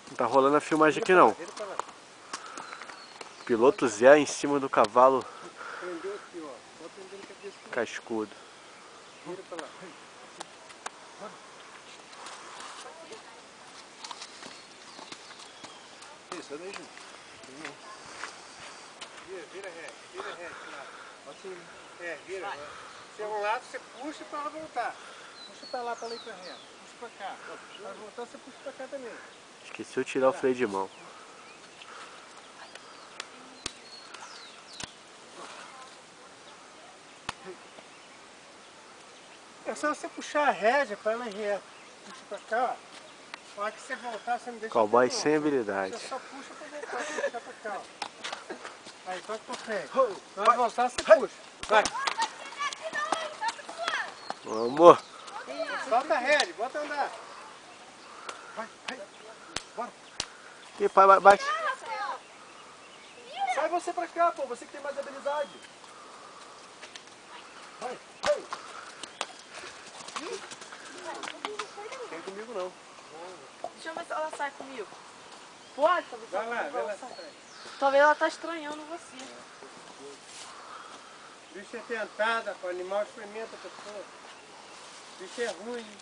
Não tá rolando a filmagem aqui não. Piloto Zé em cima do cavalo cascudo. Vira pra lá. Isso, daí, gente. Vira reto, lá. Assim. Vira. Se é um lado, você puxa para ela voltar. Puxa pra lá, pra ela ir pra reta. Puxa pra cá. Pra voltar, você puxa pra cá também. Esqueci de tirar o freio de mão. É só você puxar a rédea para ela ir reta. Puxa pra cá, ó. Na hora que você voltar, você não deixa. Cowboy sem habilidade. Você só puxa pra voltar, puxar pra cá, ó. Aí, toca pro freio. Na hora de voltar, você puxa. Vai. Vamos. Solta a rédea, bota a andar. Vai. Bora. E pai, bate. Sai você pra cá, pô. Você que tem mais habilidade. Vai. Tem comigo não. Deixa eu ver se ela sai comigo. Pode? Vai lá. Talvez ela tá estranhando você. Bicho é tentada, pô. Animal experimenta a pessoa. Bicho é ruim.